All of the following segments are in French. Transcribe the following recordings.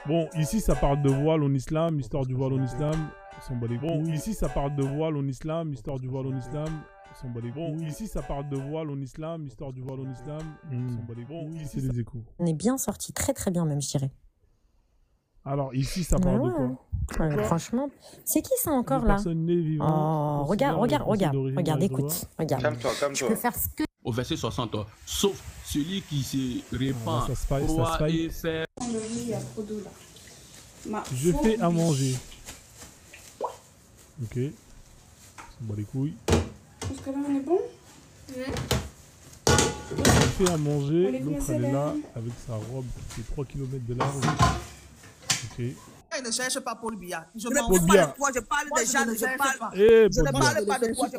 Bon, ici ça parle de voile en islam, histoire du voile en islam. Bon, ici ça parle de voile en islam, histoire du voile en islam. Bon, ici ça parle de voile en islam, histoire du voile en islam. Bon, ici c'est des échos. On est bien sorti, très très bien même, je dirais. Alors ici ça parle de quoi? Franchement, c'est qui ça encore là? Oh, regarde, écoute, regarde. Calme-toi, calme-toi. Tu peux faire ce que... Au verset 60, sauf celui qui se répand, croit et fait... Je fais à manger. Ok. On bat les couilles. Parce que là on est bon. Je fais à manger. L'autre elle est là avec sa robe qui fait 3 km de large. Ok. Ne cherche pas Paul Biya. Je Paul m'en fous Biya. de toi, je parle des gens, je parle. Eh, Je Paul ne Biya. parle pas de toi, je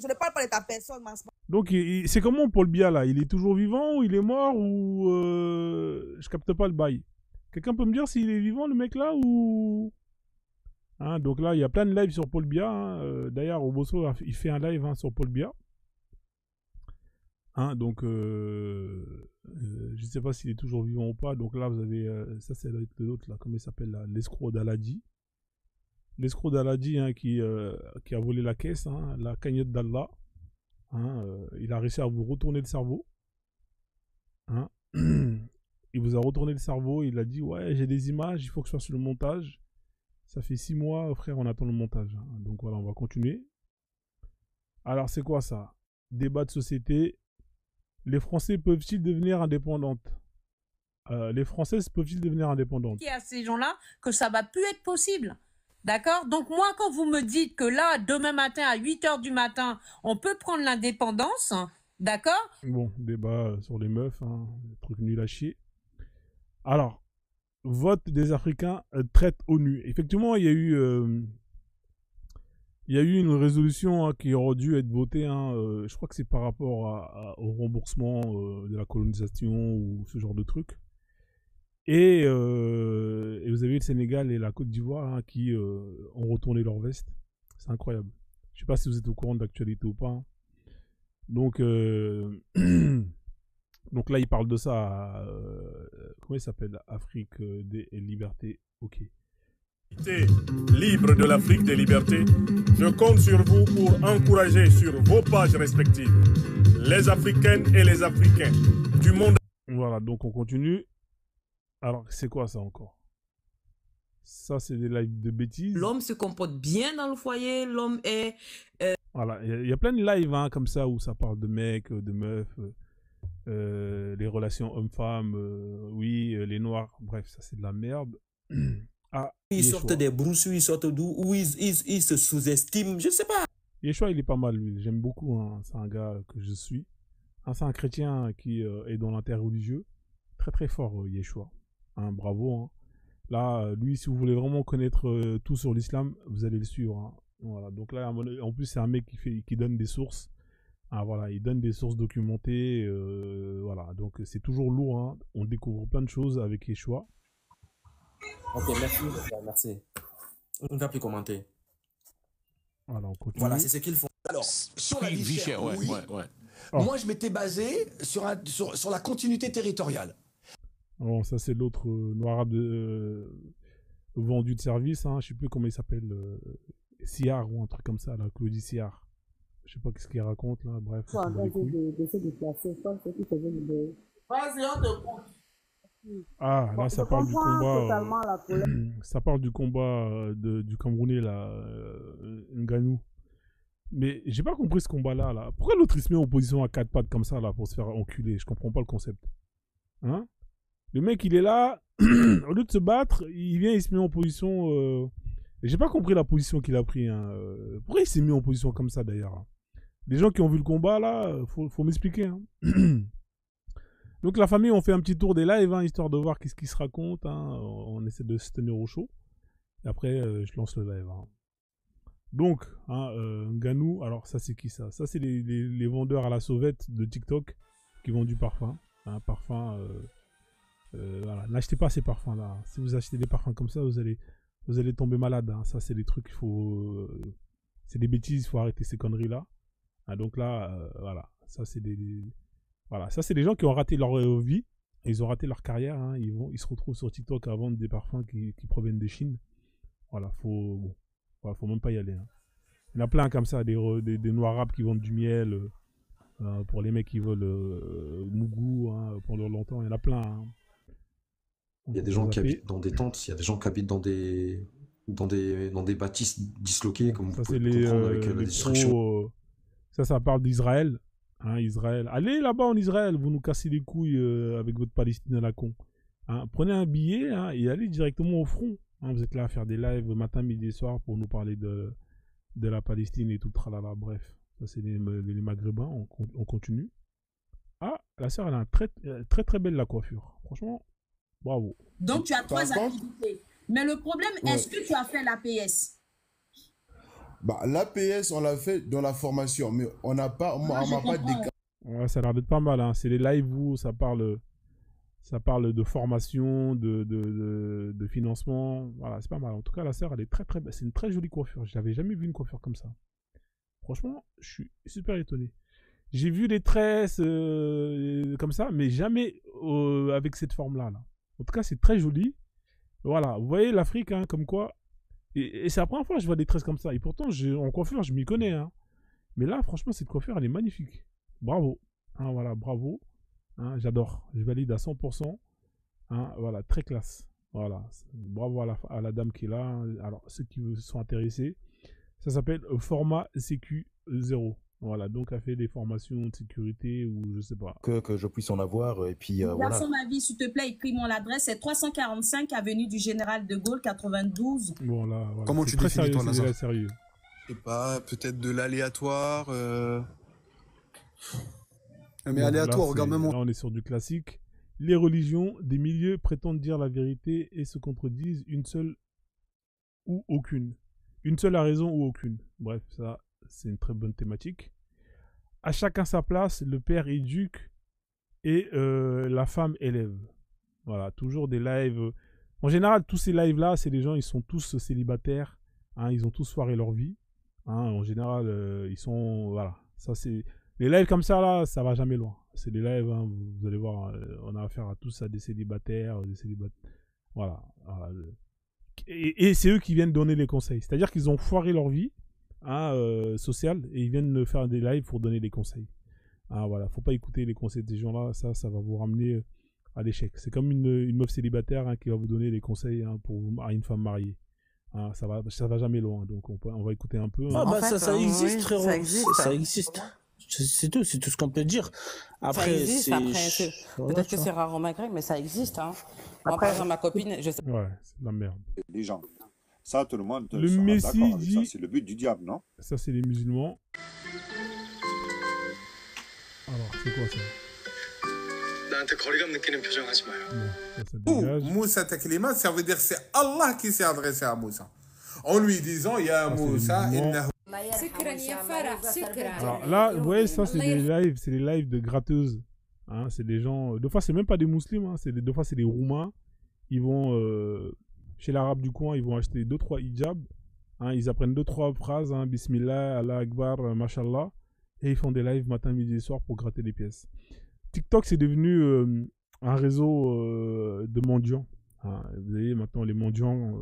ne parle pas de ta personne. Donc c'est comment Paul Biya là? Il est toujours vivant ou il est mort ou je capte pas le bail. Quelqu'un peut me dire s'il est vivant le mec là ou hein, donc là il y a plein de lives sur Paul Biya. Hein. D'ailleurs Obosso il fait un live sur Paul Biya. Hein, donc je sais pas s'il est toujours vivant ou pas. Donc là vous avez ça c'est l'autre là, comment il s'appelle là, l'escroc d'Aladi. L'escroc d'Aladi hein, qui a volé la caisse, hein, la cagnotte d'Allah. Hein, il a réussi à vous retourner le cerveau. Hein. Il vous a retourné le cerveau. Il a dit ouais j'ai des images, il faut que je fasse le montage. Ça fait 6 mois frère, on attend le montage. Hein. Donc voilà, on va continuer. Alors c'est quoi ça? Débat de société. Les Français peuvent-ils devenir indépendantes? Les Françaises peuvent-ils devenir indépendantes? Il y a ces gens-là que ça va plus être possible. D'accord? Donc moi, quand vous me dites que là, demain matin, à 8h du matin, on peut prendre l'indépendance, d'accord? Bon, débat sur les meufs, hein, truc nul à chier. Alors, vote des Africains traite ONU. Effectivement, il y a eu une résolution hein, qui aurait dû être votée. Hein, je crois que c'est par rapport au remboursement de la colonisation ou ce genre de truc. Et vous avez le Sénégal et la Côte d'Ivoire hein, qui ont retourné leur veste. C'est incroyable. Je sais pas si vous êtes au courant de l'actualité ou pas. Hein. Donc, donc là, il parle de ça. Comment il s'appelle? Afrique des libertés. Ok. Libre de l'Afrique des libertés, je compte sur vous pour encourager sur vos pages respectives les Africaines et les Africains du monde. Voilà, donc on continue. Alors, c'est quoi ça encore? Ça, c'est des lives de bêtises. L'homme se comporte bien dans le foyer, l'homme est... Voilà, il y a plein de lives hein, comme ça où ça parle de mecs, de meufs, les relations hommes-femmes, oui, les noirs, bref, ça c'est de la merde. Ah, ils sortent des brousses, ils sortent d'où, où ils se sous-estiment, je sais pas. Yeshua, il est pas mal, lui. J'aime beaucoup. Hein. C'est un gars que je suis. Hein, c'est un chrétien qui est dans l'interreligieux. Très, très fort, Yeshua. Hein, bravo. Hein. Là, lui, si vous voulez vraiment connaître tout sur l'islam, vous allez le suivre. Hein. Voilà. Donc là, en plus, c'est un mec qui donne des sources. Ah, voilà, il donne des sources documentées. Voilà. Donc, c'est toujours lourd. Hein. On découvre plein de choses avec Yeshua. Ok, merci. On ne va plus commenter. Voilà, on continue. Voilà, c'est ce qu'ils font. Alors, sur la vie chère, ouais. Moi, je m'étais basé sur la continuité territoriale. Bon, ça, c'est l'autre noir vendu de service. Hein. Je sais plus comment il s'appelle. Siard ou un truc comme ça, là, Claudie Siard. Je sais pas ce qu'il raconte, là. Bref. Ah, là, ça parle du combat. Ça parle du combat du Camerounais, là, Ngannou. Mais j'ai pas compris ce combat-là. Là. Pourquoi l'autre il se met en position à 4 pattes comme ça, là, pour se faire enculer? Je comprends pas le concept. Hein? Le mec, il est là, au lieu de se battre, il vient, il se met en position. J'ai pas compris la position qu'il a pris. Hein. Pourquoi il s'est mis en position comme ça, d'ailleurs? Les gens qui ont vu le combat, là, faut m'expliquer. Hein. Donc la famille, on fait un petit tour des lives, hein, histoire de voir qu'est-ce qui se raconte. Hein. On essaie de se tenir au chaud. Et après, je lance le live. Hein. Donc, hein, Ngannou, alors ça c'est qui ça? Ça c'est les vendeurs à la sauvette de TikTok qui vendent du parfum. Un parfum, voilà. N'achetez pas ces parfums là. Si vous achetez des parfums comme ça, vous allez tomber malade. Hein. Ça c'est des trucs, c'est des bêtises, il faut arrêter ces conneries là. Hein, donc là, voilà, ça c'est voilà, ça c'est des gens qui ont raté leur vie. ils ont raté leur carrière. Hein. Ils se retrouvent sur TikTok à vendre des parfums qui proviennent de Chine. Voilà, faut même pas y aller. Hein. Il y en a plein comme ça, des noirs arabes qui vendent du miel pour les mecs qui veulent Mougou hein, pendant longtemps. Il y en a plein. Hein. Il y a des gens qui habitent dans des tentes, il y a des gens qui habitent dans des bâtisses disloquées, comme vous pouvez le comprendre avec la destruction. Ça parle d'Israël. Hein, Israël. Allez là-bas en Israël, vous nous cassez les couilles avec votre Palestine à la con. Hein, prenez un billet hein, et allez directement au front. Hein, vous êtes là à faire des lives matin, midi et soir pour nous parler de la Palestine et tout, tralala. Bref, ça c'est les Maghrébins, on continue. Ah, la sœur, elle a très très belle la coiffure. Franchement, bravo. Donc tu as 3 activités. Mais le problème, est-ce que tu as fait l'APS? Bah, l'APS, on l'a fait dans la formation, mais on n'a pas, on m'a pas décalé. Ouais, ça a l'air d'être pas mal. Hein. C'est les lives où ça parle de formation, de financement. Voilà, c'est pas mal. En tout cas, la sœur, elle est très très belle. C'est une très jolie coiffure. Je n'avais jamais vu une coiffure comme ça. Franchement, je suis super étonné. J'ai vu des tresses comme ça, mais jamais avec cette forme-là. Là. En tout cas, c'est très joli. Voilà, vous voyez l'Afrique, hein, comme quoi. Et c'est la première fois que je vois des tresses comme ça. Et pourtant, en coiffure, je m'y connais. Hein. Mais là, franchement, cette coiffure, elle est magnifique. Bravo. Hein, voilà, bravo. Hein, j'adore. Je valide à 100%. Hein, voilà, très classe. Voilà. Bravo à la dame qui est là. Alors, ceux qui sont intéressés, ça s'appelle Format CQ0. Voilà, donc elle fait des formations de sécurité ou je sais pas. Que je puisse en avoir et puis voilà. Garçon ma vie, s'il te plaît, écris-moi l'adresse. C'est 345 avenue du Général de Gaulle, 92. Bon là, voilà. Comment tu définis ton hasard? Sérieux. Je sais pas, peut-être de l'aléatoire. Mais bon, aléatoire, regarde même. Là, on est sur du classique. Les religions, des milieux prétendent dire la vérité et se contredisent, une seule ou aucune. Une seule a raison ou aucune. Bref, ça, c'est une très bonne thématique. À chacun sa place, le père éduque et la femme élève. Voilà, toujours des lives. En général, tous ces lives-là, c'est des gens, ils sont tous célibataires. Hein, ils ont tous foiré leur vie. Hein, en général, ils sont... Voilà, ça c'est... Les lives comme ça, là, ça va jamais loin. C'est des lives, hein, vous allez voir, on a affaire à tous à des célibataires. Voilà. Et c'est eux qui viennent donner les conseils. C'est-à-dire qu'ils ont foiré leur vie sociale et ils viennent faire des lives pour donner des conseils. Ah, voilà, faut pas écouter les conseils de ces gens-là, ça va vous ramener à l'échec. C'est comme une meuf célibataire hein, qui va vous donner des conseils hein, à une femme mariée. Hein, ça va jamais loin, donc on va écouter un peu. Hein. Ah bah ça existe, frérot. Ça existe. C'est tout ce qu'on peut dire. Après, peut-être que c'est rare au Maghreb, mais ça existe. Hein. Moi, par exemple, ma copine, je sais. Ouais, c'est de la merde. Les gens. Ça, tout le monde le Messie dit... C'est le but du diable, non? Ça, c'est les musulmans. Alors, c'est quoi ça? Moussa Taklima, ça veut dire c'est Allah qui s'est adressé à Moussa. En lui disant, il y a Moussa, alors là, vous voyez, ça, c'est des lives de gratteuses. Hein, c'est des gens... Deux fois, c'est même pas des musulmans. Hein, deux fois, c'est des Roumains. Ils vont... Chez l'arabe du coin, ils vont acheter 2-3 hijabs. Hein, ils apprennent 2-3 phrases. Hein, Bismillah, Allah Akbar, Mashallah. Et ils font des lives matin, midi et soir pour gratter des pièces. TikTok, c'est devenu un réseau de mendiants. Hein, vous voyez, maintenant, les mendiants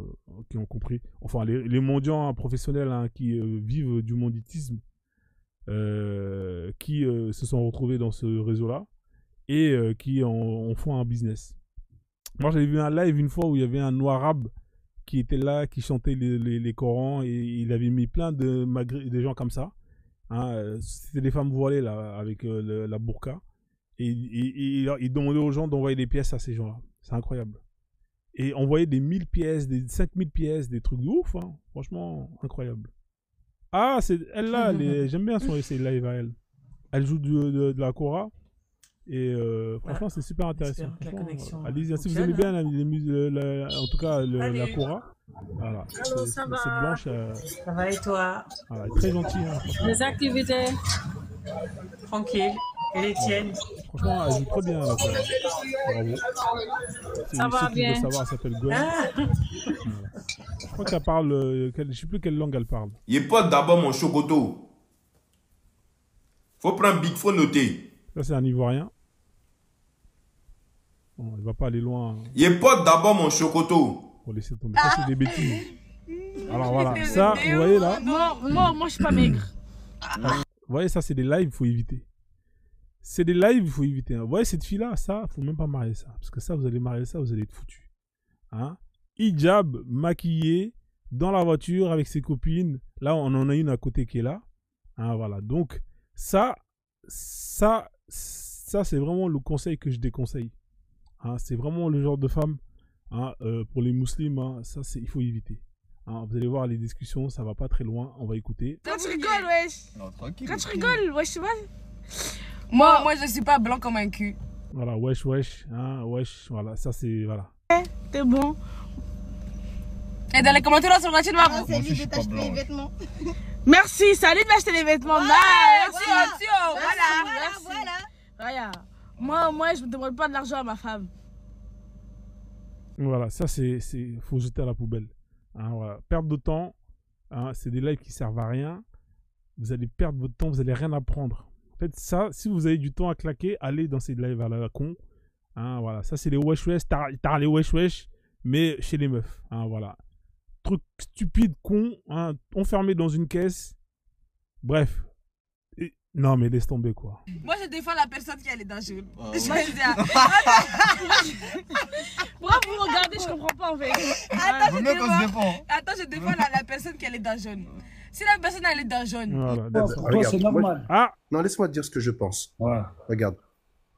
qui ont compris. Enfin, les mendiants hein, professionnels hein, qui vivent du menditisme. Qui se sont retrouvés dans ce réseau-là. Et qui en font un business. Moi, j'avais vu un live une fois où il y avait un noir arabe qui était là, qui chantait les Corans et il avait mis plein de gens comme ça. Hein, c'était des femmes voilées là, avec la burqa. Et il demandait aux gens d'envoyer des pièces à ces gens-là. C'est incroyable. Et envoyer des 1000 pièces, des 5000 pièces, des trucs de ouf. Hein. Franchement, incroyable. Ah, c'est elle là, j'aime bien ses lives à elle. Elle joue de la kora. Et franchement, c'est super intéressant. Allez-y, si vous aimez bien en tout cas la kora. Voilà. Allô, ça va? C'est blanche. Ça va et toi? Voilà, très gentil. Hein, les activités? Tranquille. Et les tiennes? Franchement, elle joue très bien. Là, bravo. Ça va bien. Savoir, elle s'appelle Gwen. Voilà. Je crois qu'elle parle, je ne sais plus quelle langue elle parle. Il pas d'abord mon chocoto. Faut prendre Big, faut noter. Ça, c'est un Ivoirien. Bon, il va pas aller loin. Il porte d'abord mon chocoto. Faut laisser tomber. Ça, c'est des bêtises. Alors voilà, ça, vous voyez là. Moi, je suis pas maigre. Vous voyez, ça, c'est des lives, il faut éviter. C'est des lives, il faut éviter. Vous voyez, cette fille-là, ça, faut même pas marier ça. Parce que ça, vous allez marier ça, vous allez être foutu. Hein? Hijab, maquillé, dans la voiture avec ses copines. Là, on en a une à côté qui est là. Hein, voilà. Donc, ça c'est vraiment le conseil que je déconseille. Hein, c'est vraiment le genre de femme, hein, pour les musulmans, hein, ça, il faut éviter. Hein, vous allez voir les discussions, ça va pas très loin. On va écouter. Quand tu rigoles, wesh. Non, tranquille. Quand tu rigoles, wesh, tu vois. Moi, je suis pas blanc comme un cul. Voilà, wesh, wesh. Hein, wesh, voilà, ça c'est. Voilà. T'es bon. Et dans les commentaires là sur la chaîne, maman. C'est vite de t'acheter les vêtements. Merci, salut de m'acheter les vêtements. Merci. Voilà. Moi, je ne demande pas de l'argent à ma femme. Voilà, ça c'est faut jeter à la poubelle. Hein, voilà. Perdre de temps, hein, c'est des lives qui servent à rien. Vous allez perdre votre temps, vous allez rien apprendre. En fait, ça, si vous avez du temps à claquer, allez dans ces lives à la con. Hein, voilà, ça c'est les wesh wesh, t'as les wesh wesh, mais chez les meufs. Hein, voilà. Truc stupide, con, hein, enfermé dans une caisse. Bref. Non, mais laisse tomber, quoi. Moi, je défends la personne qui est dans le jaune. Pourquoi vous regardez, je comprends pas en fait. Attends, je défends la personne qui est dans le jaune. Si la personne elle est dans le jaune. Voilà, c'est normal. Non, laisse-moi te dire ce que je pense. Ouais. Regarde.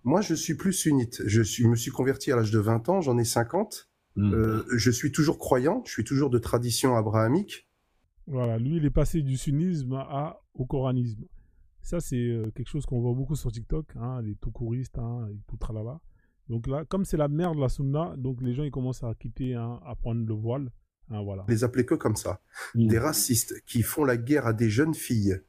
Moi, je suis plus sunnite. Je me suis converti à l'âge de 20 ans, j'en ai 50. Je suis toujours croyant, je suis toujours de tradition abrahamique. Voilà, lui, il est passé du sunnisme au coranisme. Ça, c'est quelque chose qu'on voit beaucoup sur TikTok, hein, les tout couristes, hein, et tout tralala. Donc là, comme c'est la merde, la sunna, donc les gens, ils commencent à quitter, hein, à prendre le voile. Hein, voilà. Les appeler que comme ça. Des racistes qui font la guerre à des jeunes filles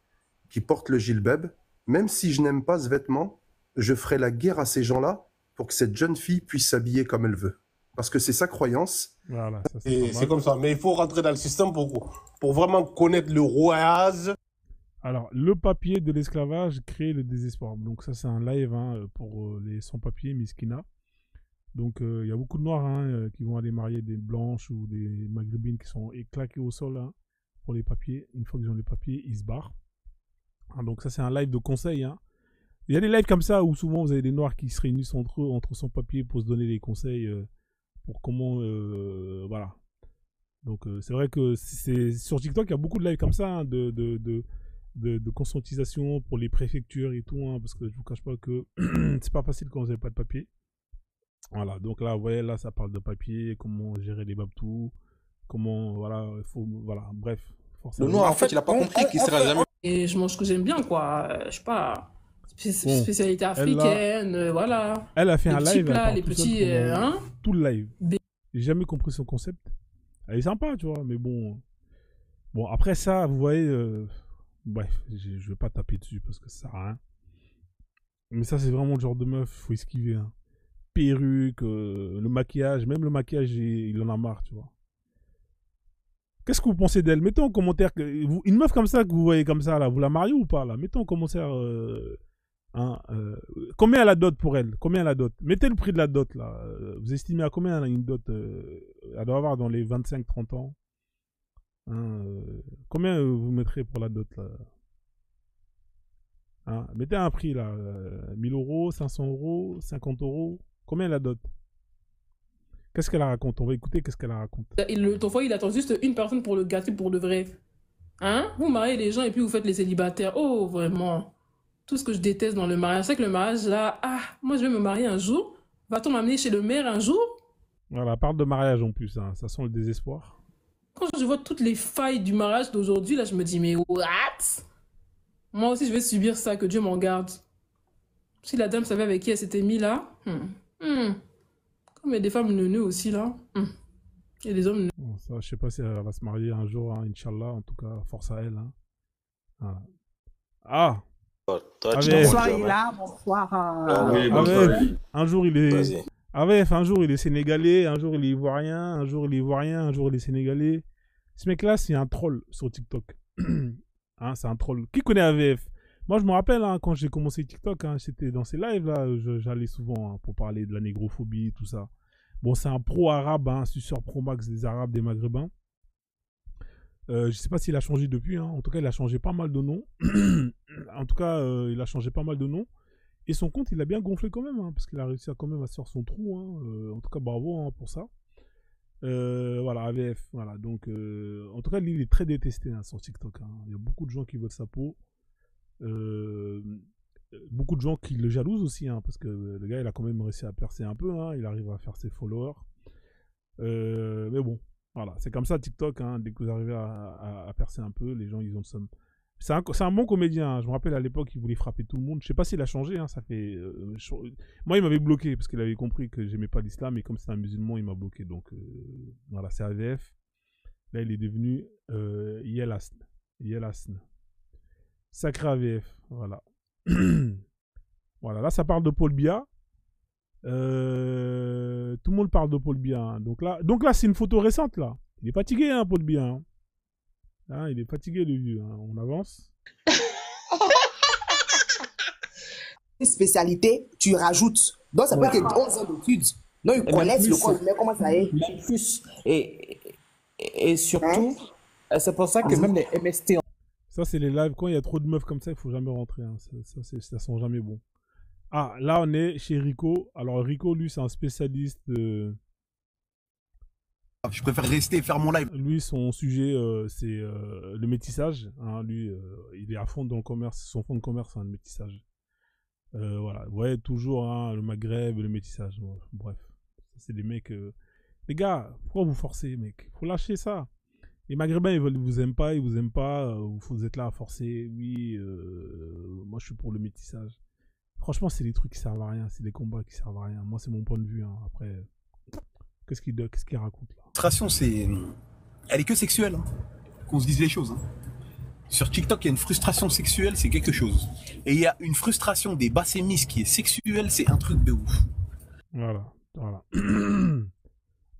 qui portent le djilbab, même si je n'aime pas ce vêtement, je ferai la guerre à ces gens-là pour que cette jeune fille puisse s'habiller comme elle veut. Parce que c'est sa croyance. Voilà, c'est comme ça. Mais il faut rentrer dans le système pour vraiment connaître le rouage. Alors, le papier de l'esclavage crée le désespoir. Donc ça, c'est un live, hein, pour les sans-papiers, Miskina. Donc, il y a beaucoup de Noirs, hein, qui vont aller marier des Blanches ou des Maghrébines qui sont claqués au sol, hein, pour les papiers. Une fois qu'ils ont les papiers, ils se barrent. Hein, donc ça, c'est un live de conseils. Hein. Il y a des lives comme ça où souvent, vous avez des Noirs qui se réunissent entre eux, entre sans-papiers, pour se donner des conseils pour comment... voilà. Donc, c'est vrai que sur TikTok, il y a beaucoup de lives comme ça, hein, de conscientisation pour les préfectures et tout, hein, parce que je vous cache pas que c'est pas facile quand vous n'avez pas de papier. Voilà, donc là, vous voyez, là, ça parle de papier, comment gérer les babtous, comment, voilà, il faut, voilà, bref. Le noir, en fait, il a pas compris qu'il sera jamais... Et je mange ce que j'aime bien, quoi, je sais pas, spécialité africaine, voilà. Elle a fait un live, les petits, hein. Tout le live. J'ai jamais compris son concept. Elle est sympa, tu vois, mais bon. Bon, après ça, vous voyez... Bref, je vais pas taper dessus parce que ça sert à rien. Mais ça, c'est vraiment le genre de meuf, faut esquiver. Hein. Perruque, le maquillage, même le maquillage, il en a marre, tu vois. Qu'est-ce que vous pensez d'elle? Mettez en commentaire, une meuf comme ça que vous voyez comme ça, là, vous la mariez ou pas, là? Mettez en commentaire, combien elle a dot pour elle? Combien elle a dot? Mettez le prix de la dot, là. Vous estimez à combien elle a une dot? Elle doit avoir dans les 25-30 ans. Hein, combien vous mettrez pour la dot là, hein, mettez un prix là, 1000 €, 500 €, 50 €. Combien la dot? Qu'est-ce qu'elle raconte? On va écouter qu'est-ce qu'elle raconte. Ton foyer, il attend juste une personne pour le gâter pour de vrai. Hein? Vous mariez les gens et puis vous faites les célibataires. Oh, vraiment. Tout ce que je déteste dans le mariage, c'est que le mariage là, moi je vais me marier un jour. Va-t-on m'amener chez le maire un jour? Voilà, elle parle de mariage en plus, hein. Ça sent le désespoir. Quand je vois toutes les failles du mariage d'aujourd'hui, là, je me dis, mais what? Moi aussi, je vais subir ça, que Dieu m'en garde. Si la dame savait avec qui elle s'était mise là, comme il y a des femmes neuneux aussi là, et des hommes neuneux. Bon, ça, je sais pas si elle va se marier un jour, hein, Inch'Allah, en tout cas, force à elle. Hein. Voilà. Ah! Bonsoir, il est là, bonsoir. Oui, bonsoir. Un jour, il est... AVF, un jour il est sénégalais, un jour il est ivoirien, un jour il est ivoirien, un jour il est sénégalais. Ce mec-là, c'est un troll sur TikTok. Hein, c'est un troll. Qui connaît AVF? Moi, je me rappelle, hein, quand j'ai commencé TikTok, hein, c'était dans ces lives, là, j'allais souvent hein, pour parler de la négrophobie, tout ça. Bon, c'est un pro-arabe, hein, suceur pro-max des Arabes, des Maghrébins. Je sais pas s'il a changé depuis, hein. En tout cas, il a changé pas mal de noms. En tout cas, il a changé pas mal de noms. Et son compte, il a bien gonflé quand même, hein, parce qu'il a réussi à quand même à sortir son trou. Hein. En tout cas, bravo hein, pour ça. Voilà, AVF. Voilà, donc, en tout cas, lui, il est très détesté hein, sur TikTok. Hein. Il y a beaucoup de gens qui veulent sa peau. Beaucoup de gens qui le jalousent aussi, hein, parce que le gars, il a quand même réussi à percer un peu. Hein, il arrive à faire ses followers. Mais bon. Voilà, c'est comme ça TikTok, hein, dès que vous arrivez à percer un peu, les gens ils ont le somme. C'est un bon comédien, hein. Je me rappelle à l'époque il voulait frapper tout le monde, je sais pas s'il a changé, hein, ça fait... Moi il m'avait bloqué parce qu'il avait compris que j'aimais pas l'islam et comme c'est un musulman il m'a bloqué, donc voilà c'est AVF. Là il est devenu Yelasn. Sacré AVF, voilà. Voilà, là ça parle de Paul Biya. Tout le monde parle de Paul Biya. Hein. Donc là c'est une photo récente là. Il est fatigué, hein, Paul Biya. Hein. Hein, il est fatigué le vieux. Hein. On avance. Spécialité, tu rajoutes. Donc ça peut être 11 ans d'études. Non, ils connaissent le code, mais comment ça est. Même plus. Et surtout, c'est pour ça que même les MST. Ça c'est les lives. Quand il y a trop de meufs comme ça, il faut jamais rentrer. Hein. Ça sent jamais bon. Ah, là, on est chez Rico. Alors, Rico, lui, c'est un spécialiste. Je préfère rester et faire mon live. Lui, son sujet, c'est le métissage. Hein. Lui, il est à fond dans le commerce. Son fond de commerce, hein, le métissage. Voilà. Ouais, toujours hein, le Maghreb, le métissage. Bref. C'est des mecs... Les gars, pourquoi vous forcez, mec? Faut lâcher ça. Les Maghrébins, ils vous aiment pas, vous êtes là à forcer. Oui, moi, je suis pour le métissage. Franchement, c'est des trucs qui servent à rien, c'est des combats qui servent à rien. Moi, c'est mon point de vue. Hein. Après, qu'est-ce qu'il raconte là? La frustration, elle est que sexuelle. Hein. Qu'on se dise les choses. Hein. Sur TikTok, il y a une frustration sexuelle, c'est quelque chose. Et il y a une frustration des bassémistes qui est sexuelle, c'est un truc de ouf. Voilà.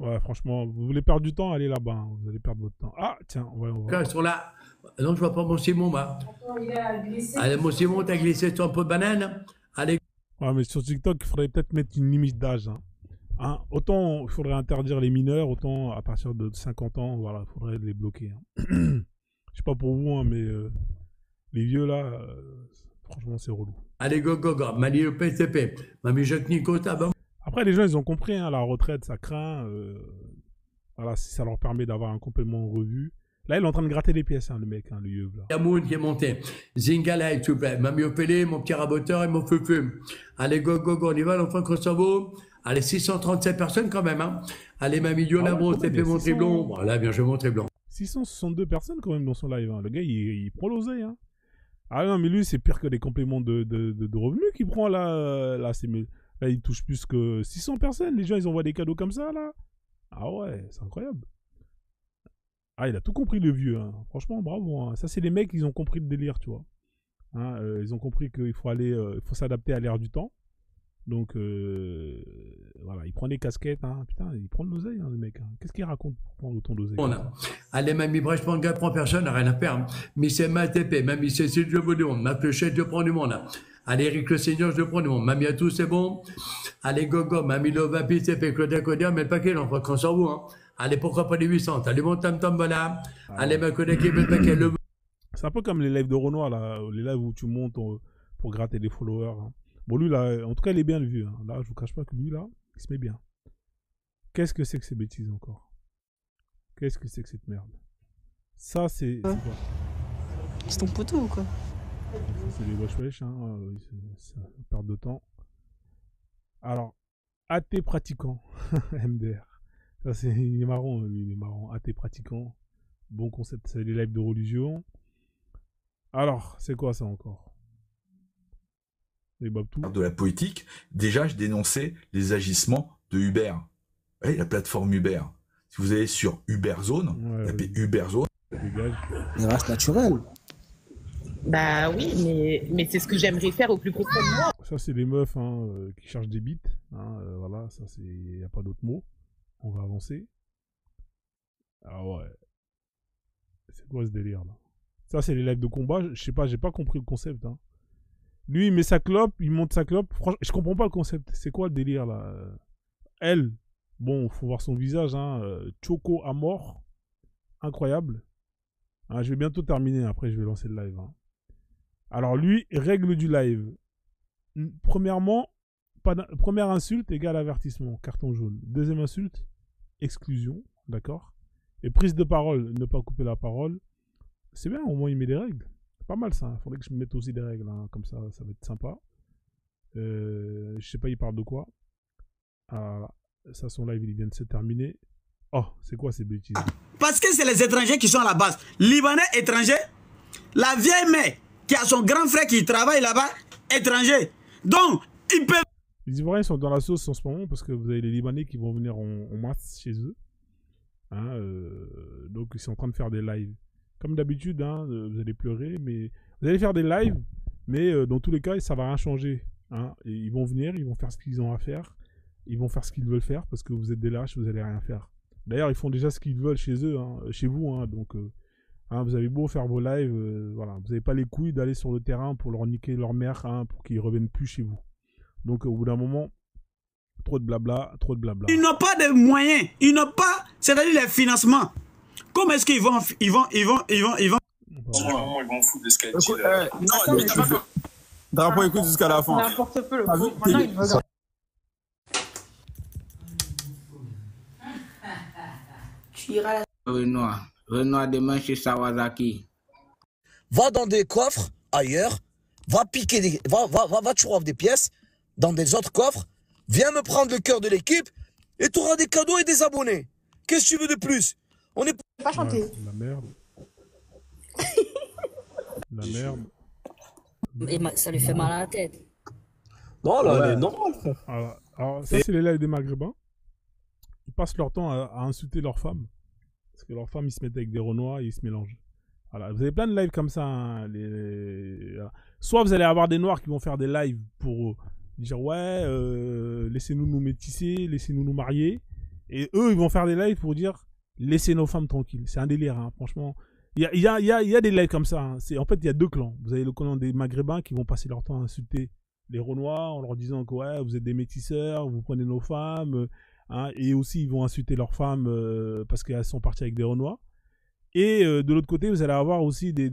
Ouais, franchement, vous voulez perdre du temps, allez là-bas. Hein. Vous allez perdre votre temps. Ah, tiens, on va. Ils sont là. Non, je vois pas mon Simon, moi. Allez, mon Simon, t'as glissé sur un pot de banane. Allez. Ouais, mais sur TikTok, il faudrait peut-être mettre une limite d'âge. Hein. Autant il faudrait interdire les mineurs, autant à partir de 50 ans, voilà, il faudrait les bloquer. Hein. Je sais pas pour vous, hein, mais les vieux là, franchement, c'est relou. Allez, go, Mali le PCP. Mamie Jacques Nico, t'as. Après, les gens, ils ont compris, hein, la retraite, ça craint. Voilà, si ça leur permet d'avoir un complément revu. Là, il est en train de gratter les pièces, hein, le mec, hein, le yeux, là. Yamoun qui est monté. Zingala, s'il vous plaît. Mamie Opélé, mon petit raboteur et mon feu. Allez, go, on y va, l'enfant Kosovo. Allez, 637 personnes quand même, hein. Allez, Mamie Dionamo, TP mon triblon. Voilà, bien, je mon triblon. 662 personnes quand même dans son live, hein. Le gars, il prend l'oseille, hein. Ah non, mais lui, c'est pire que les compléments de revenus qu'il prend, là. Là, il touche plus que 600 personnes. Les gens, ils envoient des cadeaux comme ça, là. Ah ouais, c'est incroyable. Ah, il a tout compris, le vieux. Hein. Franchement, bravo. Hein. Ça, c'est les mecs, ils ont compris le délire, tu vois. Hein, ils ont compris qu'il faut faut s'adapter à l'ère du temps. Donc, voilà, il prend des casquettes. Hein. Putain, il prend de l'oseille, hein, le mec. Hein. Qu'est-ce qu'il raconte pour prendre autant d'oseille? Allez, mamie Brèche, mon gars, prend personne, rien à faire. Mais c'est ma TP, mamie Cécile, je vous demande. Ma clochette, je prends du monde. Allez, Eric le Seigneur, je prends du monde. Mamie à tous, c'est bon. Allez, go, mamie Lovapi, TP, Claudia Codia, mais le paquet, l'enfant, qu'on s'en vous, hein. Allez, pourquoi pas les 800? Allez, mon tam-tam, voilà. Allez, ma collègue qui met le paquet. C'est un peu comme les lives de Renoir, là. Les lives où tu montes pour gratter des followers. Hein. Bon, lui, là, en tout cas, il est bien le vieux. Hein. Là, je vous cache pas que lui, là, il se met bien. Qu'est-ce que c'est que ces bêtises encore? Qu'est-ce que c'est que cette merde? Ça, c'est quoi? C'est ton poteau ou quoi? C'est des wesh, hein. C'est une perte de temps. Alors, athée pratiquant. MDR. Ça, il est marrant, lui, il est marrant. Athée pratiquant. Bon concept, c'est les lives de religion. Alors, c'est quoi ça encore? De la politique, déjà, je dénonçais les agissements de Uber. Vous voyez, la plateforme Uber. Si vous allez sur Uberzone, tapez Uberzone. Une race naturelle. Bah oui, mais c'est ce que j'aimerais faire au plus profond de moi. Ça, c'est des meufs hein, qui cherchent des bites. Hein, voilà, ça, c'est... Il n'y a pas d'autre mot. On va avancer. Ah ouais. C'est quoi ce délire, là? Ça, c'est les lives de combat. Je sais pas, j'ai pas compris le concept. Hein. Lui, il met sa clope, il monte sa clope. Franchement, je comprends pas le concept. C'est quoi le délire, là? Elle, bon, faut voir son visage, hein. Choco à mort. Incroyable. Ah, je vais bientôt terminer, après je vais lancer le live. Hein. Alors lui, règle du live. Premièrement, première insulte égale avertissement, carton jaune. Deuxième insulte, exclusion, d'accord. Et prise de parole, ne pas couper la parole. C'est bien, au moins il met des règles. C'est pas mal ça, il faudrait que je me mette aussi des règles, hein. Comme ça, ça va être sympa. Je sais pas, il parle de quoi. Ah, ça, son live, il vient de se terminer. Oh, c'est quoi ces bêtises? Parce que c'est les étrangers qui sont à la base. Libanais étrangers, la vieille mère qui a son grand frère qui travaille là-bas, étranger. Donc, ils peuvent... Les Ivoiriens sont dans la sauce en ce moment parce que vous avez les Libanais qui vont venir en masse chez eux. Hein, donc, ils sont en train de faire des lives. Comme d'habitude, hein, vous allez pleurer, mais vous allez faire des lives, mais dans tous les cas, ça va rien changer. Hein, et ils vont venir, ils vont faire ce qu'ils ont à faire. Ils vont faire ce qu'ils veulent faire parce que vous êtes des lâches, vous allez rien faire. D'ailleurs, ils font déjà ce qu'ils veulent chez eux, hein, chez vous. Hein, donc, hein, vous avez beau faire vos lives, voilà, vous n'avez pas les couilles d'aller sur le terrain pour leur niquer leur mère, hein, pour qu'ils ne reviennent plus chez vous. Donc, au bout d'un moment, trop de blabla, trop de blabla. Ils n'ont pas de moyens, ils n'ont pas, c'est-à-dire les financements. Comment est-ce qu'ils vont... Ils vont foutre de ce qu'elle dit. Drapeau, écoute jusqu'à la fin. N'importe peu, le coup. Maintenant, il veut... Tu iras Renoir demain chez Sawazaki. Va dans des coffres ailleurs, va piquer des, va toujours des pièces dans des autres coffres, viens me prendre le cœur de l'équipe et tu auras des cadeaux et des abonnés. Qu'est-ce que tu veux de plus? On est pas chanté. Ouais, la merde. La merde. Et ça lui fait mal à la tête. Non, là, elle est normale, frère. Alors, ça, c'est les lives des Maghrébins. Ils passent leur temps à insulter leurs femmes. Parce que leurs femmes, ils se mettent avec des Renois et ils se mélangent. Voilà. Vous avez plein de lives comme ça. Hein, soit vous allez avoir des Noirs qui vont faire des lives pour dire ouais, laissez-nous nous métisser, laissez-nous nous marier. Et eux, ils vont faire des lives pour dire laissez nos femmes tranquilles. C'est un délire, hein, franchement. Il y a des lives comme ça. Hein. En fait, il y a deux clans. Vous avez le clan des Maghrébins qui vont passer leur temps à insulter les Renois en leur disant que ouais, vous êtes des métisseurs, vous prenez nos femmes. Hein, et aussi, ils vont insulter leurs femmes parce qu'elles sont parties avec des Renois. Et de l'autre côté, vous allez avoir aussi des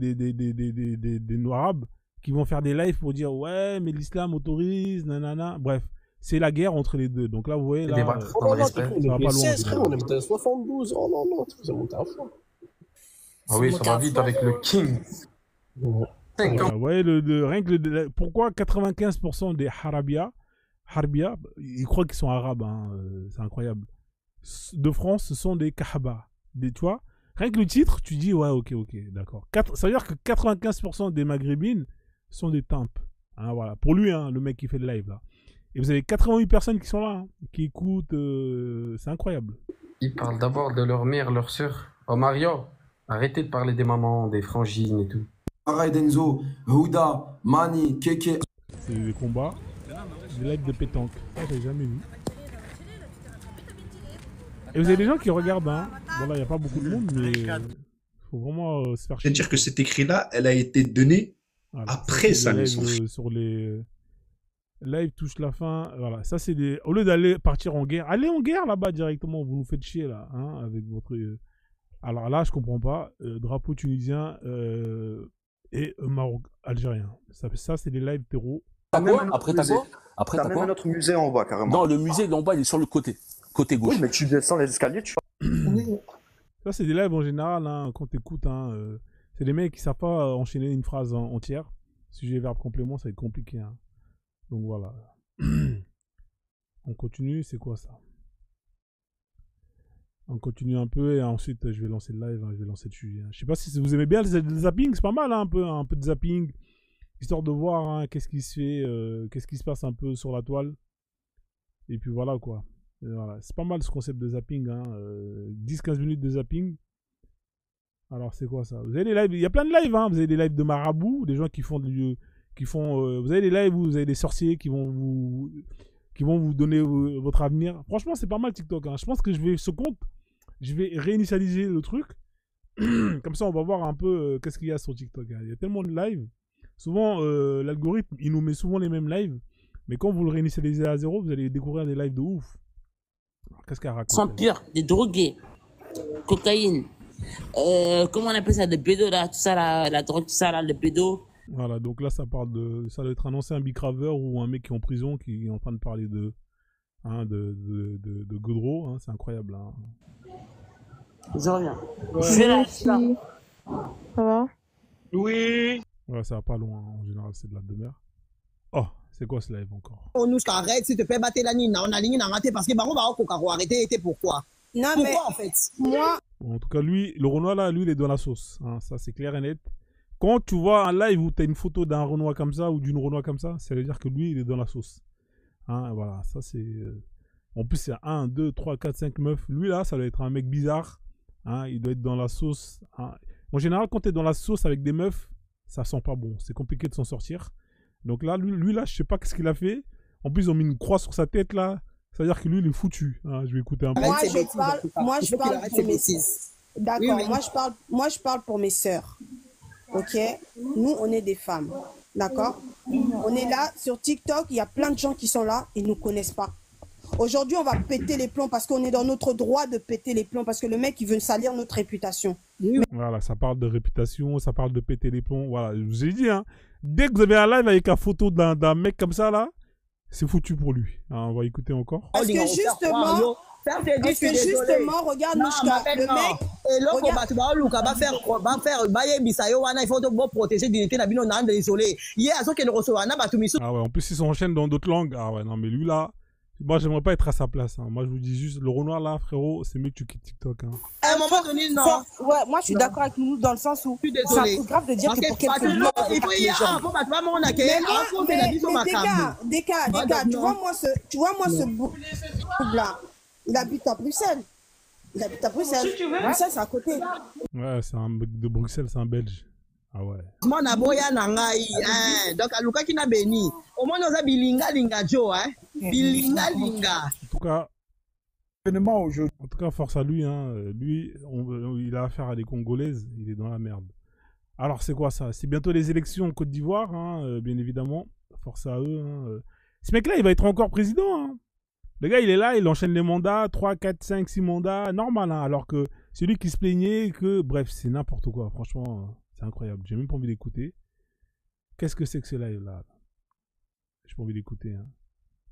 Noirs-Arabes qui vont faire des lives pour dire ouais, mais l'islam autorise, nanana. Bref, c'est la guerre entre les deux. Donc là, vous voyez, là, ça va pas loin. On est monté à 72. Oh non, non, vous avez monté à fond. Ah oui, ça va vite avec le King. Ouais, pourquoi 95% des Harbia, ils croient qu'ils sont arabes, hein, c'est incroyable. De France, ce sont des Kahaba. Tu vois, rien que le titre, tu dis ouais, ok, d'accord. Ça veut dire que 95% des Maghrébines sont des tempes. Hein, voilà. Pour lui, hein, le mec qui fait le live là. Et vous avez 88 personnes qui sont là, hein, qui écoutent, c'est incroyable. Ils parlent d'abord de leur mère, leur sœur. Oh Mario, arrêtez de parler des mamans, des frangines et tout. Aray Denzo, Houda, Mani, Keke. C'est des combats, des lives de pétanque. Ça, j'ai jamais vu. Et vous avez des gens qui regardent, hein. Voilà, il n'y a pas beaucoup de monde, mais il faut vraiment se faire chier. C'est-à-dire que cet écrit-là, elle a été donnée après sa naissance. Sur les live touche la fin. Voilà, ça c'est des. Au lieu d'aller partir en guerre, allez en guerre là-bas directement. Vous nous faites chier là, hein, avec votre. Alors là, je comprends pas. Drapeau tunisien et Maroc algérien. Ça c'est des lives terreau. Après t'as quoi? Après t'as quoi? Notre musée en bas carrément. Non, le musée en bas il est sur le côté gauche. Oui, mais tu descends les escaliers, tu vois. Ça c'est des lives en général, hein, quand t'écoutes. Hein, c'est des mecs qui savent pas enchaîner une phrase entière. Sujet, verbe, complément, ça va être compliqué. Hein. Donc voilà. On continue, c'est quoi ça? On continue un peu et ensuite je vais lancer le live, hein, je vais lancer le sujet. Hein. Je sais pas si vous aimez bien le zapping, c'est pas mal, hein, un peu de zapping, histoire de voir hein, qu'est-ce qui se fait, qu'est-ce qui se passe un peu sur la toile. Et puis voilà quoi. Voilà. C'est pas mal ce concept de zapping, hein, 10-15 minutes de zapping. Alors c'est quoi ça? Vous avez des lives, il y a plein de lives, hein. Vous avez des lives de marabouts, des gens qui font vous avez des lives où vous avez des sorciers qui vont vous donner votre avenir. Franchement, c'est pas mal TikTok. Hein. Je pense que je vais réinitialiser le truc. Comme ça, on va voir un peu qu'est-ce qu'il y a sur TikTok. Hein. Il y a tellement de lives. Souvent, l'algorithme, il nous met souvent les mêmes lives. Mais quand vous le réinitialisez à 0, vous allez découvrir des lives de ouf. Qu'est-ce qu'elle raconte? Sont purs, des drogués, cocaïne. Comment on appelle ça, de pédo là, tout ça là, la drogue, tout ça là, le pédo. Voilà, donc là ça parle de. Ça doit être un ancien bicraveur ou un mec qui est en prison qui est en train de parler de. Hein, de Godreau, hein, c'est incroyable. Hein. Je reviens. Ouais. Je suis là. Ça va? Oui. Ouais, ça va pas loin, en général c'est de la demeure. Oh, c'est quoi ce live encore? On nous arrête, s'il te plaît, battez la nina, on a ligné raté parce que Baron va arrêter, pourquoi? Non, pourquoi mais en fait? Moi. Bon, en tout cas, lui, le Renoir là, lui, il est dans la sauce. Hein, ça, c'est clair et net. Quand tu vois un live où tu as une photo d'un Renoir comme ça ou d'une Renoir comme ça veut dire que lui, il est dans la sauce. Hein, voilà, ça c'est. En plus, c'est 1, 2, 3, 4, 5 meufs. Lui là, ça doit être un mec bizarre. Hein, il doit être dans la sauce. Hein. En général, quand tu es dans la sauce avec des meufs, ça sent pas bon. C'est compliqué de s'en sortir. Donc là, lui là, je sais pas qu'est-ce qu'il a fait. En plus, ils ont mis une croix sur sa tête là. C'est-à-dire que lui, il est foutu. Hein, je vais écouter un peu. Moi, je parle pour mes sœurs. D'accord, oui. moi, je parle pour mes sœurs. Ok? Nous, on est des femmes. D'accord? On est là, sur TikTok, il y a plein de gens qui sont là, ils ne nous connaissent pas. Aujourd'hui, on va péter les plombs parce qu'on est dans notre droit de péter les plombs parce que le mec, il veut salir notre réputation. Voilà, ça parle de réputation, ça parle de péter les plombs. Voilà, je vous ai dit, hein, dès que vous avez un live avec une photo d'un mec comme ça, là, c'est foutu pour lui. Hein, on va écouter encore. Parce que justement, regarde, Mouchka, le mec... Ah ouais, en plus, ils s'enchaînent dans d'autres langues. Ah ouais, non, mais lui, là... Moi, j'aimerais pas être à sa place. Hein. Moi, je vous dis juste, le Renoir, là, frérot, c'est mieux que tu quittes TikTok. Hein. À un moment donné, non. Ouais, moi, je suis d'accord avec nous dans le sens où c'est grave de dire que pour quelques jours, il faut y aller. Mais des cas, tu vois moi ce bout-là, il habite à Bruxelles. Bruxelles, c'est à côté. Ouais, c'est un mec de Bruxelles, c'est un Belge. Ah ouais. Donc, Aluka qui n'a béni. Au moins, nous avons bilinga Joe, hein. Bilinga. En tout cas, force à lui. Hein. Lui, il a affaire à des Congolaises. Il est dans la merde. Alors, c'est quoi ça? C'est bientôt les élections en Côte d'Ivoire, hein, bien évidemment. Force à eux. Hein. Ce mec-là, il va être encore président. Hein. Le gars, il est là, il enchaîne les mandats. 3, 4, 5, 6 mandats. Normal. Hein, alors que c'est lui qui se plaignait que... Bref, c'est n'importe quoi. Franchement... C'est incroyable, j'ai même pas envie d'écouter. Qu'est-ce que c'est que ce live là? J'ai pas envie d'écouter. Hein.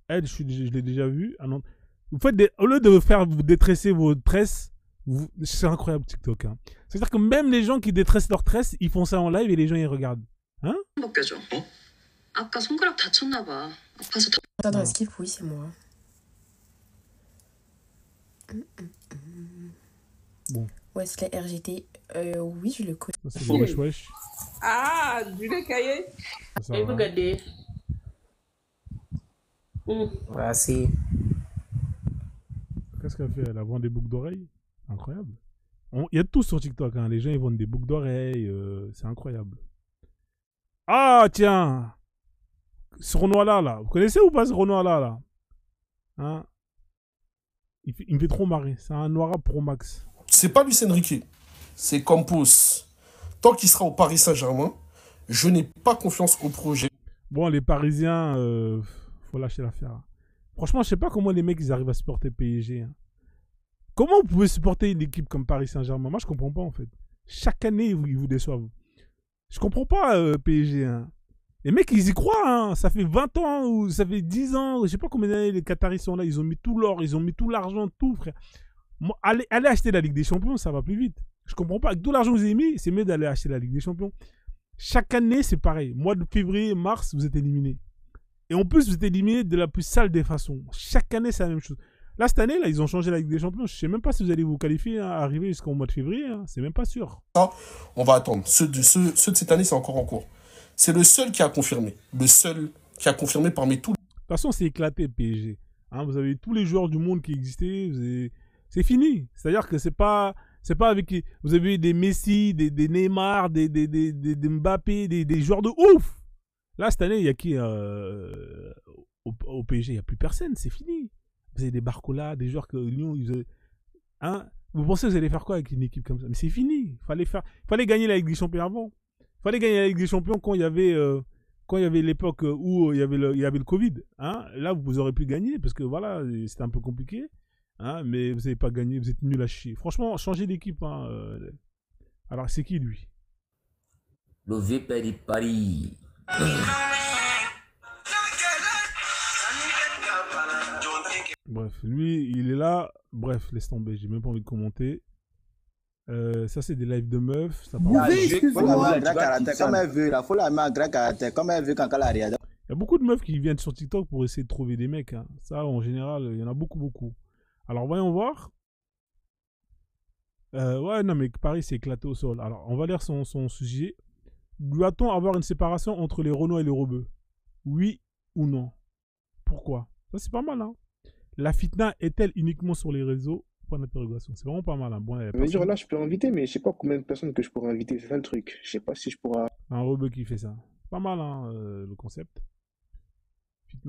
Elle, je l'ai déjà vu. Ah non. Vous faites au lieu de vous détresser vos tresses, c'est incroyable TikTok. Hein. C'est-à-dire que même les gens qui détressent leurs tresses, ils font ça en live et les gens ils regardent. Hein? Attends, esquive, oui, c'est moi. Bon. Wesley RGT, oui, je le connais. C'est le wesh wesh. Ah, du lait caillé. Et regardez. Voilà, c'est... Qu'est-ce qu'elle fait? Elle vend des boucles d'oreilles? Incroyable. Il y a tout sur TikTok. Hein. Les gens, ils vendent des boucles d'oreilles. C'est incroyable. Ah, tiens! Ce Renoir-là, là. Vous connaissez ou pas ce Renoir-là, là? Hein? Il me fait trop marrer. C'est un Noir Pro Max. C'est pas Luis Enrique, c'est Campos. Tant qu'il sera au Paris Saint-Germain, je n'ai pas confiance au projet. Bon, les Parisiens, faut lâcher l'affaire. Franchement, je sais pas comment les mecs ils arrivent à supporter PSG. Hein. Comment vous pouvez supporter une équipe comme Paris Saint-Germain? Moi, je comprends pas en fait. Chaque année, ils vous déçoivent. Je comprends pas PSG. Hein. Les mecs, ils y croient. Hein. Ça fait 20 ans ou ça fait 10 ans. Je sais pas combien d'années les Qataris sont là. Ils ont mis tout l'or, ils ont mis tout l'argent, tout, frère. Allez acheter la Ligue des Champions, ça va plus vite. Je comprends pas. Avec tout l'argent que vous avez mis, c'est mieux d'aller acheter la Ligue des Champions. Chaque année, c'est pareil. Mois de février, mars, vous êtes éliminés. Et en plus, vous êtes éliminés de la plus sale des façons. Chaque année, c'est la même chose. Là, cette année, là, ils ont changé la Ligue des Champions. Je sais même pas si vous allez vous qualifier, hein, arriver jusqu'au mois de février. Hein. C'est même pas sûr. On va attendre. Ceux de cette année, c'est encore en cours. C'est le seul qui a confirmé. Le seul qui a confirmé parmi tous. De toute façon, c'est éclaté, PSG. Hein, vous avez tous les joueurs du monde qui existaient. C'est fini. C'est-à-dire que c'est pas avec... Vous avez des Messi, des Neymar, des Mbappé, des joueurs de ouf. Là, cette année, il y a qui au PSG? Il n'y a plus personne. C'est fini. Vous avez des Barcola, des joueurs que Lyon... Hein? Vous pensez que vous allez faire quoi avec une équipe comme ça? Mais c'est fini. Fallait gagner la Ligue des Champions avant. Fallait gagner la Ligue des Champions quand il y avait l'époque où il y avait le Covid. Hein. Là, vous aurez pu gagner parce que voilà, c'était un peu compliqué. Hein, mais vous n'avez pas gagné, vous êtes nul à chier. Franchement, changez d'équipe. Hein. Alors, c'est qui lui? Le VP de Paris. Bref, lui, il est là. Bref, laisse tomber, j'ai même pas envie de commenter. Ça, c'est des lives de meufs. Ça parle Il y a beaucoup de meufs qui viennent sur TikTok pour essayer de trouver des mecs. Hein. Ça, en général, il y en a beaucoup, beaucoup. Alors, voyons voir. Ouais, non, mais Paris s'est éclaté au sol. Alors, on va lire son sujet. Doit-on avoir une séparation entre les Renois et les Rebeux? Oui ou non? Pourquoi? Ça, c'est pas mal, hein. La fitna est-elle uniquement sur les réseaux? Point d'interrogation. C'est vraiment pas mal, hein. Bon, Ça veut dire, là, je peux inviter, mais je sais pas combien de personnes que je pourrais inviter. C'est ça le truc. Je sais pas si je pourrais... Un Rebeu qui fait ça. Pas mal, hein, le concept.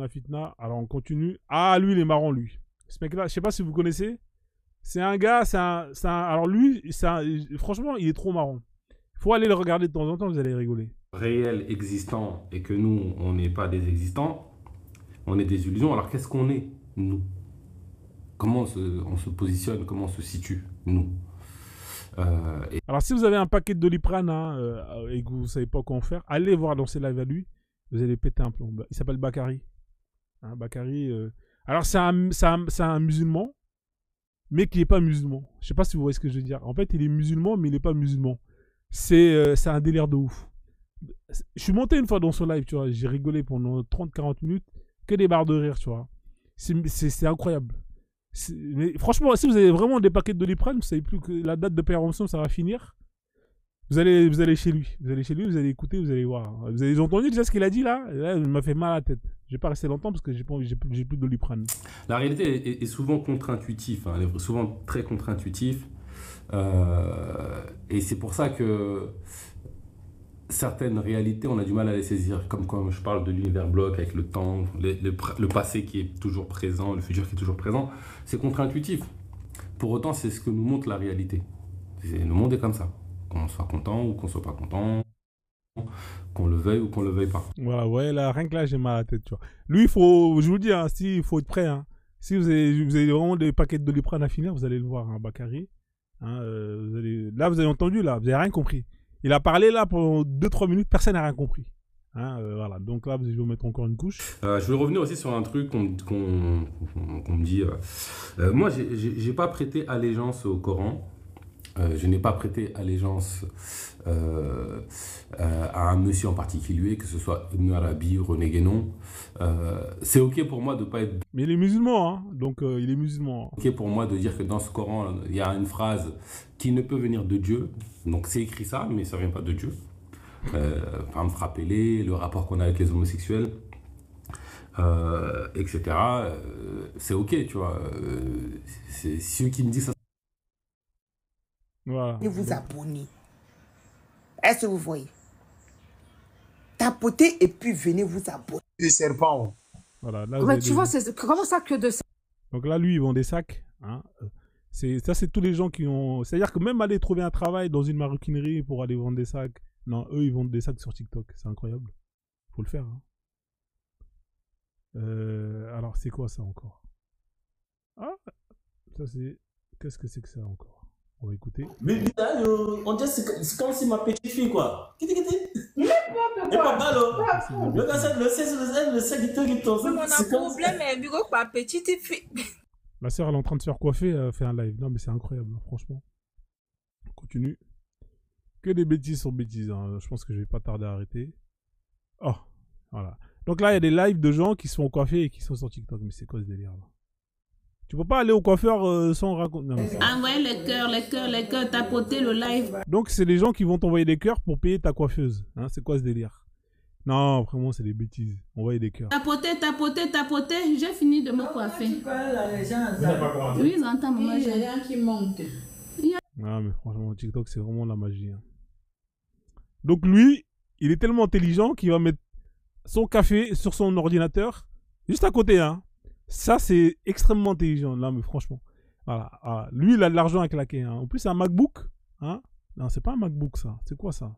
Fitna. Alors, on continue. Ah, lui, il est marrant, lui. Ce mec-là, je sais pas si vous connaissez. C'est un gars, alors lui, franchement, il est trop marrant. Faut aller le regarder de temps en temps, vous allez rigoler. Réel, existant, et que nous, on n'est pas des existants, on est des illusions. Alors qu'est-ce qu'on est, nous? Comment on se positionne, comment on se situe, nous? Alors si vous avez un paquet de Doliprane hein, et que vous ne savez pas quoi en faire, allez voir dans ses lives à lui, vous allez péter un plomb. Il s'appelle Bakary. Hein, Bakary, alors c'est un musulman, mais qui n'est pas musulman. Je ne sais pas si vous voyez ce que je veux dire. En fait, il est musulman, mais il n'est pas musulman. C'est un délire de ouf. Je suis monté une fois dans son live, tu vois, j'ai rigolé pendant 30-40 minutes, que des barres de rire, tu vois. C'est incroyable. Mais franchement, si vous avez vraiment des paquets de Doliprane, vous savez plus que la date de péremption, ça va finir. Vous allez chez lui. Vous allez écouter, vous allez voir. Vous avez entendu déjà ce qu'il a dit là? Là, il m'a fait mal à la tête. Je vais pas rester longtemps parce que j'ai plus de Doliprane. La réalité est souvent contre-intuitive, hein. Elle est souvent très contre-intuitive. Et c'est pour ça que certaines réalités, on a du mal à les saisir. Comme quand je parle de l'univers bloc avec le temps, le passé qui est toujours présent, le futur qui est toujours présent. C'est contre-intuitif. Pour autant, c'est ce que nous montre la réalité. Le monde est comme ça. Qu'on soit content ou qu'on soit pas content, qu'on le veuille ou qu'on le veuille pas. Voilà, ouais, là, rien que là, j'ai mal à la tête, tu vois. Lui, je vous dis, hein, il faut être prêt. Hein. Si vous avez vraiment des paquets de Doliprane à finir, vous allez le voir, hein, Bakary. Hein, là, vous avez entendu, là, vous n'avez rien compris. Il a parlé là pendant 2-3 minutes, personne n'a rien compris. Hein, voilà, donc là, je vais vous mettre encore une couche. Je vais revenir aussi sur un truc qu'on me dit. Moi, j'ai pas prêté allégeance au Coran. Je n'ai pas prêté allégeance à un monsieur en particulier, que ce soit Ibn Arabi, René Guénon. C'est ok pour moi de pas être... Mais il est musulman, hein, donc il est musulman. Ok pour moi de dire que dans ce Coran, il y a une phrase qui ne peut venir de Dieu. Donc c'est écrit ça, mais ça ne vient pas de Dieu. Par exemple, frappez-les, le rapport qu'on a avec les homosexuels, etc. C'est ok, tu vois. C'est ceux qui me disent ça. Voilà. Et vous abonnez. Est-ce que vous voyez? Tapotez et puis venez vous abonner. Les serpents. Voilà, là, mais tu vois, comment ça que de ça? Donc là, lui, ils vend des sacs. Hein. Ça, c'est tous les gens qui ont... C'est-à-dire que même aller trouver un travail dans une maroquinerie pour aller vendre des sacs. Non, eux, ils vendent des sacs sur TikTok. C'est incroyable. Faut le faire. Hein. Alors, c'est quoi ça encore? Ah, ça c'est... Qu'est-ce que c'est que ça encore? On va écouter. Mais on dirait c'est comme si ma petite fille, quoi. Et papa, le gars, le on a un problème, mais bureau, pas petite fille. La sœur, elle est en train de se faire coiffer, elle fait un live. Non, mais c'est incroyable, franchement. On continue. Que des bêtises sur bêtises. Hein. Je pense que je vais pas tarder à arrêter. Oh, voilà. Donc là, il y a des lives de gens qui sont coiffés et qui sont sur TikTok. Mais c'est quoi ce délire là? Tu peux pas aller au coiffeur sans raconter. Envoyer les cœurs, tapoter le live. Donc c'est les gens qui vont t'envoyer des cœurs pour payer ta coiffeuse. Hein, c'est quoi ce délire? Non, vraiment c'est des bêtises. Envoyer des cœurs. Tapoter, j'ai fini de me coiffer. Oui, j'entends maman. Il y a rien qui monte. Ah mais franchement TikTok c'est vraiment la magie. Hein. Donc lui, il est tellement intelligent qu'il va mettre son café sur son ordinateur juste à côté. Hein. Ça, c'est extrêmement intelligent. Là, mais franchement. Voilà. Voilà. Lui, il a de l'argent à claquer. Hein. En plus, c'est un MacBook. Hein. Non, c'est pas un MacBook, ça. C'est quoi ça?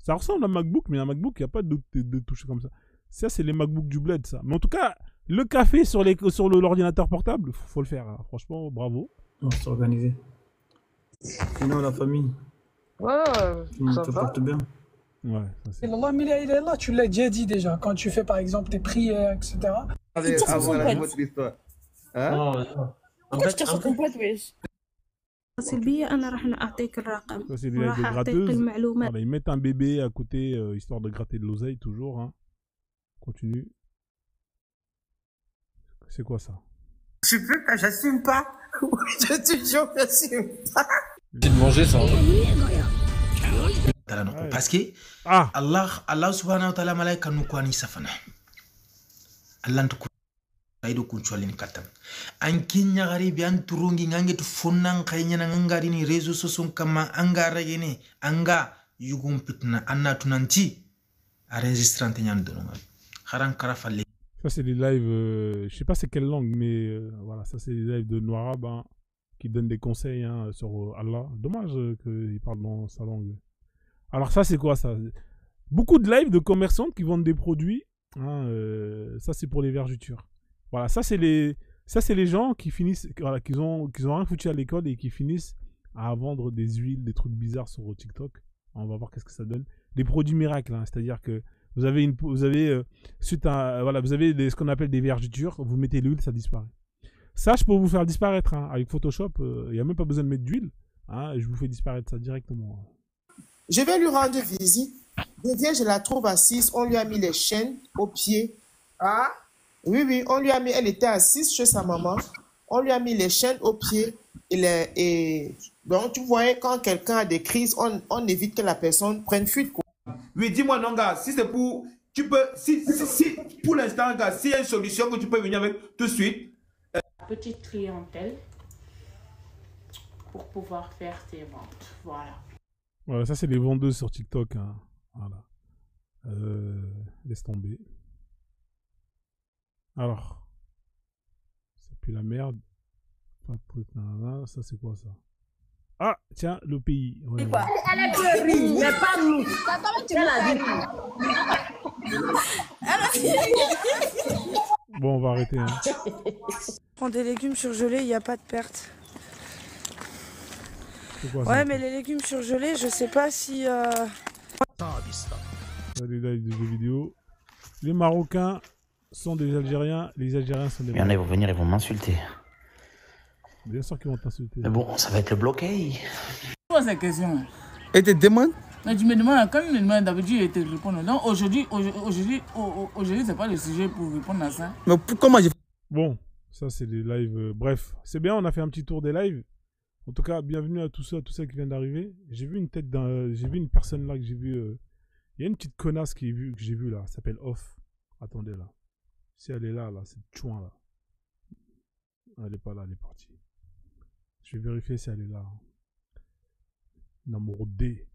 Ça ressemble à un MacBook, mais un MacBook, il n'y a pas de touches comme ça. Ça, c'est les MacBooks du bled, ça. Mais en tout cas, le café sur l'ordinateur portable, faut le faire. Hein. Franchement, bravo. On s'est organisé. Sinon, la famille. Ouais, ça te va. porte bien. Ouais, Et maman, il est là, tu l'as déjà dit déjà. Quand tu fais par exemple tes prières, etc. Allez, voilà une autre histoire. Hein? Pourquoi tu te complète, wesh? سلبية أنا راح أعطيك الرقم Ça, c'est des lives وراح de أعطيك gratteuses. المعلومات. Voilà, ils mettent un bébé à côté, histoire de gratter de l'oseille, toujours. Hein. Continue. C'est quoi ça? Tu peux pas, j'assume pas. Je te jure, j'assume pas. C'est de manger ça. Parce que Allah subhanahu wa ta'ala malaika nukwani safana. Allah ntuku aido kunchwalini katam. Ankinya garibi anturungi ngange tu funnan kaynya ngangari ni rezo soson kama angara yene anga yugum pitna anna tunanti enregistrante nyandonga. Kharan karafali. Ça, c'est des lives, je sais pas c'est quelle langue, mais voilà, ça, c'est des lives de Noirab hein, qui donnent des conseils hein, sur Allah. Dommage qu'il parle dans sa langue. Alors, ça, c'est quoi ça? Beaucoup de lives de commerçants qui vendent des produits. Hein, ça, c'est pour les vergetures. Voilà, ça, c'est les gens qui finissent, voilà, qui ont rien foutu à l'école et qui finissent à vendre des huiles, des trucs bizarres sur TikTok. On va voir qu'est-ce que ça donne. Des produits miracles, hein, c'est-à-dire que vous avez ce qu'on appelle des vergetures, vous mettez l'huile, ça disparaît. Ça, je peux vous faire disparaître hein. Avec Photoshop, il n'y a même pas besoin de mettre d'huile. Hein, je vous fais disparaître ça directement. Je vais lui rendre visite. Je viens, je la trouve assise. On lui a mis les chaînes aux pieds. Ah? Oui, on lui a mis, elle était assise chez sa maman. On lui a mis les chaînes aux pieds. Et donc, tu voyais, quand quelqu'un a des crises, on évite que la personne prenne fuite. Quoi. Oui, dis-moi, non, gars, si c'est pour. Tu peux. Si pour l'instant, gars, s'il y a une solution que tu peux venir avec tout de suite. Petite clientèle pour pouvoir faire tes ventes. Voilà. Voilà, ça, c'est les vendeuses sur TikTok. Hein. Voilà. Laisse tomber. Alors. Ça pue la merde. Pas de truc, nanana. Ça, c'est quoi ça? Ah, tiens, le pays. Ouais, ouais. Elle a que rire, mais pas nous. Bon, on va arrêter. Hein. Prends des légumes surgelés, il n'y a pas de perte. Quoi, ouais, mais les légumes surgelés, je sais pas si... Il y a des lives de jeux vidéo. Les Marocains sont des Algériens, les Algériens sont des Il y en a, ils vont venir, ils vont m'insulter. Bien sûr qu'ils vont t'insulter. Mais bon, ça va être le blocage. Pose la question. Et te demande? Mais tu me demandes, quand il me demande d'habitude, je te réponds. Donc aujourd'hui, c'est pas le sujet pour répondre à ça. Mais comment j'ai... Bon, ça c'est des lives. Bref, c'est bien, on a fait un petit tour des lives. En tout cas, bienvenue à tous ceux qui viennent d'arriver. J'ai vu une tête j'ai vu une personne là que j'ai vu. Il y a une petite connasse que j'ai vue là, elle s'appelle Off. Attendez là. Si elle est là, c'est chouin là. Elle est pas là, elle est partie. Je vais vérifier si elle est là. Numéro D.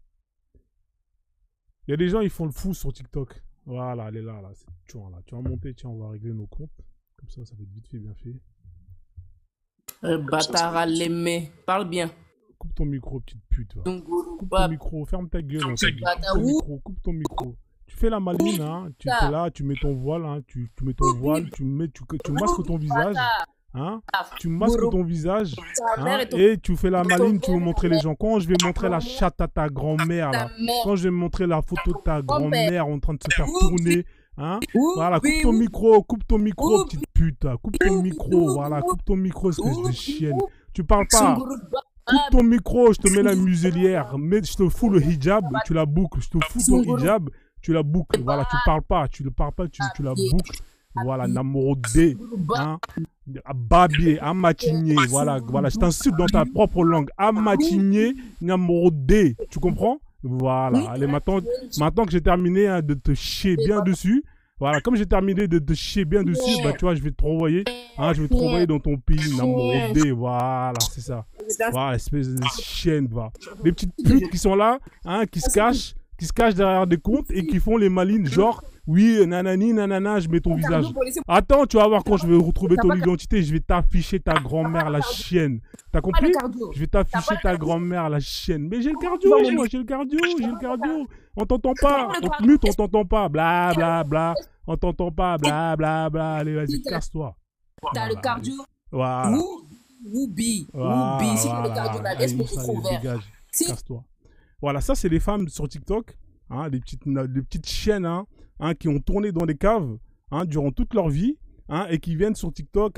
Il y a des gens, ils font le fou sur TikTok. Voilà, elle est là, c'est chouin là. Tu vas monter, tiens, on va régler nos comptes. Comme ça va être vite fait, bien fait. Bâtard à l'aimer. Parle bien. Coupe ton micro, petite pute. Va. Coupe ton micro, ferme ta gueule. Coupe ton micro. Tu fais la maline, hein. Tu es là, tu mets ton voile, hein. Tu mets ton voile, tu masques ton visage. Hein. Tu masques ton visage. Hein, et tu fais la maline, tu veux montrer les gens. Quand je vais montrer la chatte à ta grand-mère, là. Quand je vais montrer la photo de ta grand-mère en train de se faire tourner. Hein? Voilà, coupe ton micro, petite pute. Coupe ton micro, voilà, coupe ton micro, espèce de chienne. Tu parles pas. Coupe ton micro, je te mets la muselière. Je te fous le hijab, tu la boucles. Je te fous ton hijab, tu la boucles. Voilà, tu parles pas, tu la boucles. Voilà, Namoro D. Hein? Babier, Amatigné. Voilà, je t'insulte dans ta propre langue. Amatigné, Namoro D. Tu comprends? Voilà, allez, maintenant que j'ai terminé hein, de te chier bien dessus, voilà, comme j'ai terminé de te chier bien dessus, bah tu vois, je vais te renvoyer, hein, dans ton pays, Namoré, voilà, c'est ça. Voilà, espèce de chienne, va. Des petites putes qui sont là, hein, qui se cachent derrière des comptes et qui font les malines, genre, Oui, nanani, nanana, je mets ton visage. Attends, tu vas voir quand je vais retrouver ton identité, je vais t'afficher ta grand-mère, la chienne. T'as compris? Je vais t'afficher ta grand-mère, la chienne. Mais j'ai le cardio, moi, j'ai le cardio. On t'entend pas. On te mute, on t'entend pas. Bla, bla, bla. On t'entend pas. Bla, bla, bla. Allez, vas-y, casse-toi. T'as le cardio. Voilà. Woubi. Si tu as le cardio, là, laisse-moi te trouver. Casse-toi. Voilà, ça, c'est les femmes sur TikTok. Hein, des petites chiennes qui ont tourné dans des caves durant toute leur vie et qui viennent sur TikTok